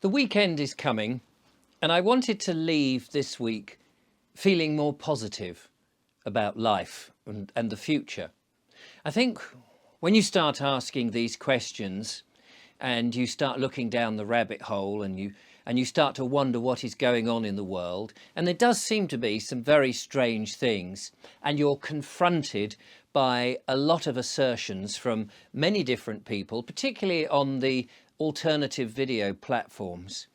The weekend is coming, and I wanted to leave this week feeling more positive about life and the future. I think when you start asking these questions and you start looking down the rabbit hole and you start to wonder what is going on in the world, and there does seem to be some very strange things, and you're confronted by a lot of assertions from many different people, particularly on the alternative video platforms,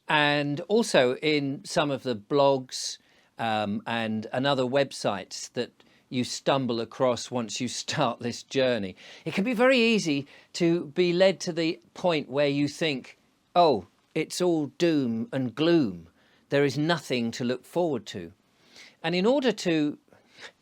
and also in some of the blogs and other websites that you stumble across once you start this journey. It can be very easy to be led to the point where you think, oh, it's all doom and gloom. There is nothing to look forward to. And in order to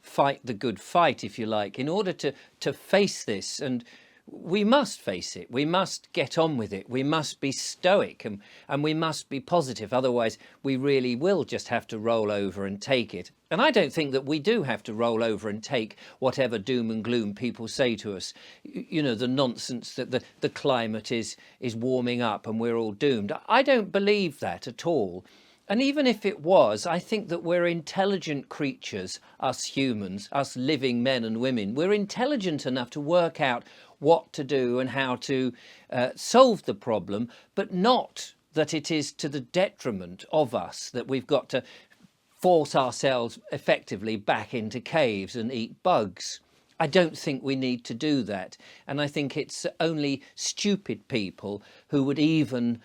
fight the good fight, if you like, in order to face this, and we must face it, we must get on with it, we must be stoic, and we must be positive. Otherwise, we really will just have to roll over and take it. And I don't think that we do have to roll over and take whatever doom and gloom people say to us. You know, the nonsense that the climate is warming up and we're all doomed. I don't believe that at all. And even if it was, I think that we're intelligent creatures, us humans, us living men and women. We're intelligent enough to work out what to do and how to solve the problem, but not that it is to the detriment of us, that we've got to force ourselves effectively back into caves and eat bugs. I don't think we need to do that. And I think it's only stupid people who would even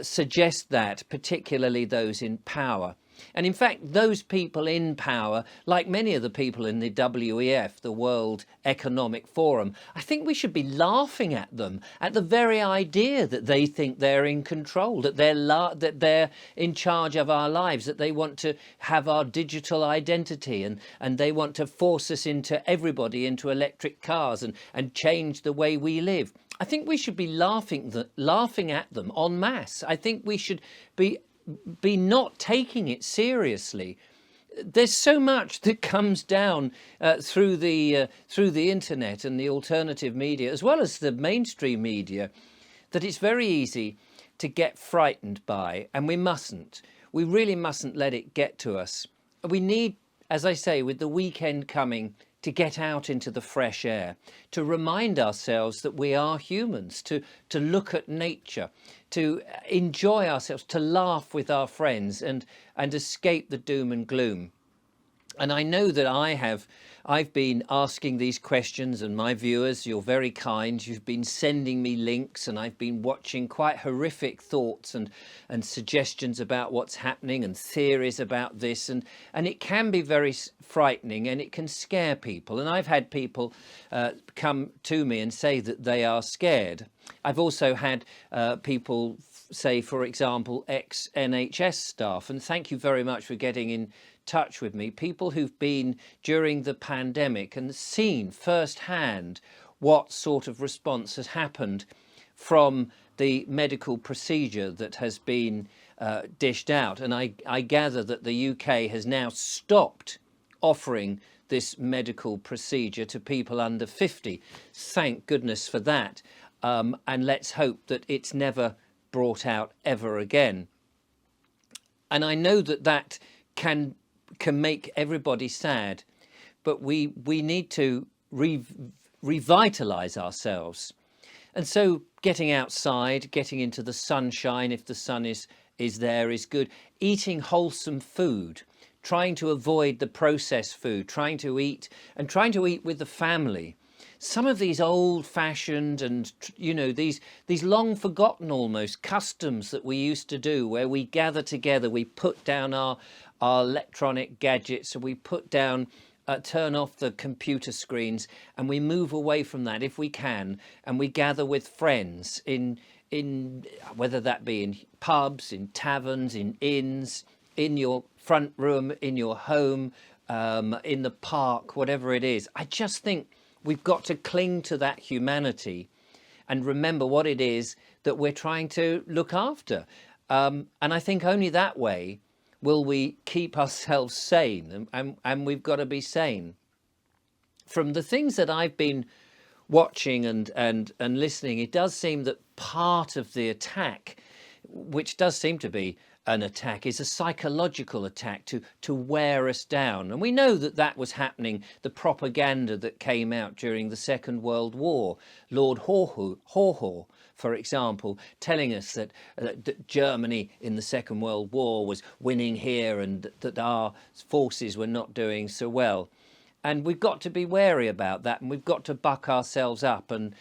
suggest that, particularly those in power. And in fact, those people in power, like many of the people in the WEF, the World Economic Forum, I think we should be laughing at them, at the very idea that they think they're in control, that they're in charge of our lives, that they want to have our digital identity, and they want to force us into everybody into electric cars and change the way we live. I think we should be laughing at them en masse. I think we should be not taking it seriously. There's so much that comes down through the internet and the alternative media, as well as the mainstream media, that it's very easy to get frightened by, and we mustn't. We really mustn't let it get to us. We need, as I say, with the weekend coming, to get out into the fresh air, to remind ourselves that we are humans, to look at nature, to enjoy ourselves, to laugh with our friends and escape the doom and gloom. And I know that I've been asking these questions, and my viewers, you're very kind. You've been sending me links, and I've been watching quite horrific thoughts and suggestions about what's happening and theories about this. And it can be very frightening, and it can scare people. And I've had people come to me and say that they are scared. I've also had people say, for example, ex-NHS staff, and thank you very much for getting in touch with me, people who've been during the pandemic and seen firsthand what sort of response has happened from the medical procedure that has been dished out. And I gather that the UK has now stopped offering this medical procedure to people under 50. Thank goodness for that. And let's hope that it's never brought out ever again. And I know that can make everybody sad, but we need to revitalize ourselves. And so getting outside, getting into the sunshine, if the sun is there, is good. Eating wholesome food, trying to avoid the processed food, trying to eat with the family. Some of these old-fashioned and, you know, these long forgotten almost customs that we used to do, where we gather together, we put down our electronic gadgets, and we put down, turn off the computer screens, and we move away from that if we can, and we gather with friends in whether that be in pubs, in taverns, in inns, in your front room, in your home, in the park, whatever it is. I just think we've got to cling to that humanity and remember what it is that we're trying to look after. And I think only that way will we keep ourselves sane, and we've got to be sane. From the things that I've been watching and listening, it does seem that part of the attack which does seem to be an attack, is a psychological attack to wear us down. And we know that that was happening, the propaganda that came out during the Second World War. Lord Haw, for example, telling us that Germany in the Second World War was winning here and that our forces were not doing so well. And we've got to be wary about that, and we've got to buck ourselves up and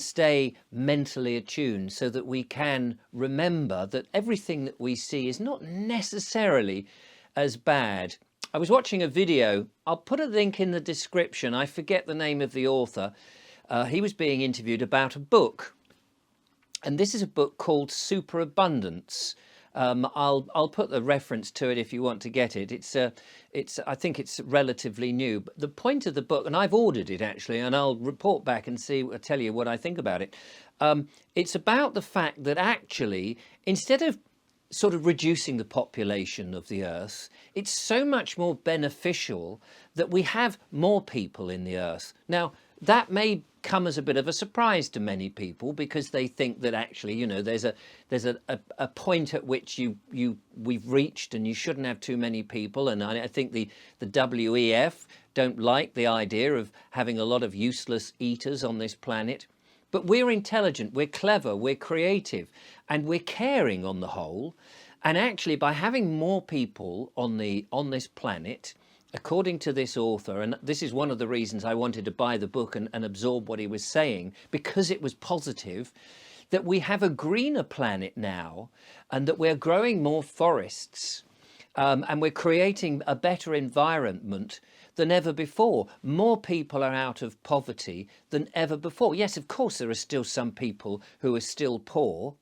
stay mentally attuned so that we can remember that everything that we see is not necessarily as bad. I was watching a video, I'll put a link in the description, I forget the name of the author. He was being interviewed about a book, and this is a book called Superabundance. I'll put the reference to it if you want to get it. I think it's relatively new. But the point of the book, and I've ordered it actually, and I'll report back and tell you what I think about it. It's about the fact that actually, instead of sort of reducing the population of the Earth, it's so much more beneficial that we have more people in the Earth. Now, that may come as a bit of a surprise to many people because they think that actually, you know, there's a point at which we've reached and you shouldn't have too many people. And I think the WEF don't like the idea of having a lot of useless eaters on this planet. But we're intelligent, we're clever, we're creative, and we're caring on the whole. And actually, by having more people on this planet, according to this author, and this is one of the reasons I wanted to buy the book and absorb what he was saying, because it was positive, that we have a greener planet now and that we're growing more forests and we're creating a better environment than ever before. More people are out of poverty than ever before. Yes, of course, there are still some people who are still poor,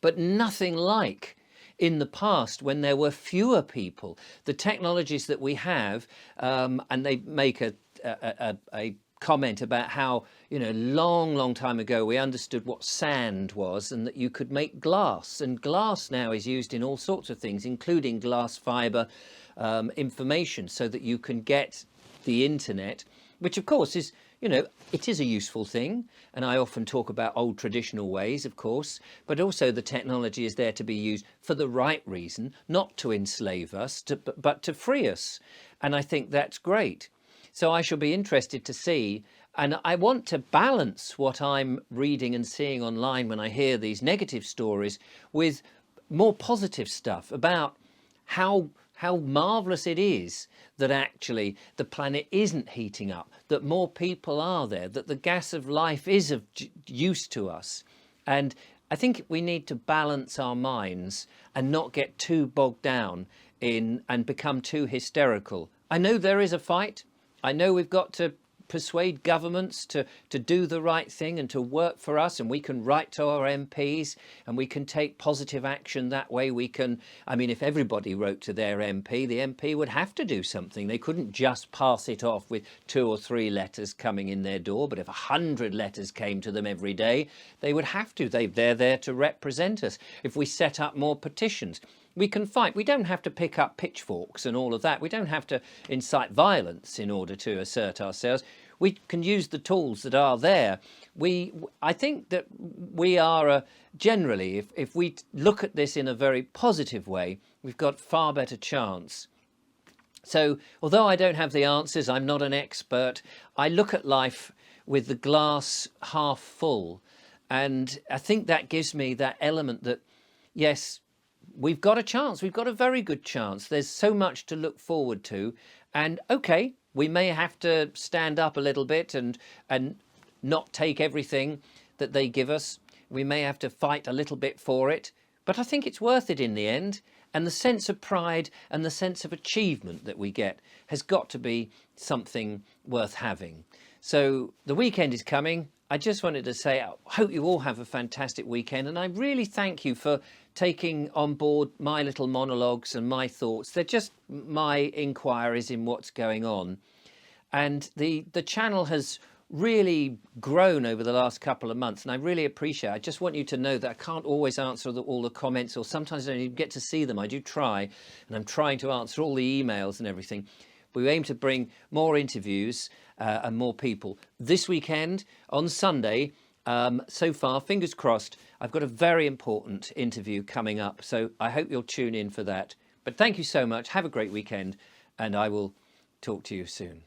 but nothing like in the past when there were fewer people. The technologies that we have, and they make a comment about how, you know, long time ago we understood what sand was and that you could make glass, and glass now is used in all sorts of things, including glass fiber information, so that you can get the internet, which of course is, you know, it is a useful thing. And I often talk about old traditional ways, of course, but also the technology is there to be used for the right reason, not to enslave us, but to free us. And I think that's great. So I shall be interested to see, and I want to balance what I'm reading and seeing online when I hear these negative stories with more positive stuff about how marvellous it is that actually the planet isn't heating up, that more people are there, that the gas of life is of use to us. And I think we need to balance our minds and not get too bogged down in and become too hysterical. I know there is a fight. I know we've got to persuade governments to do the right thing and to work for us, and we can write to our MPs and we can take positive action that way. We can, I mean, if everybody wrote to their MP, the MP would have to do something. They couldn't just pass it off with 2 or 3 letters coming in their door, but if 100 letters came to them every day, they would have to. They're there to represent us. If we set up more petitions, we can fight. We don't have to pick up pitchforks and all of that. We don't have to incite violence in order to assert ourselves. We can use the tools that are there. I think that we are generally, if we look at this in a very positive way, we've got far better chance. So although I don't have the answers, I'm not an expert, I look at life with the glass half full. And I think that gives me that element that, yes, we've got a chance. We've got a very good chance. There's so much to look forward to. And okay, we may have to stand up a little bit and not take everything that they give us. We may have to fight a little bit for it. But I think it's worth it in the end. And the sense of pride and the sense of achievement that we get has got to be something worth having. So the weekend is coming. I just wanted to say, I hope you all have a fantastic weekend. And I really thank you for taking on board my little monologues and my thoughts. They're just my inquiries in what's going on. And the channel has really grown over the last couple of months, and I really appreciate it. I just want you to know that I can't always answer all the comments, or sometimes I don't even get to see them. I do try, and I'm trying to answer all the emails and everything. We aim to bring more interviews and more people. This weekend, on Sunday, So far, fingers crossed, I've got a very important interview coming up, so I hope you'll tune in for that. But thank you so much. Have a great weekend, and I will talk to you soon.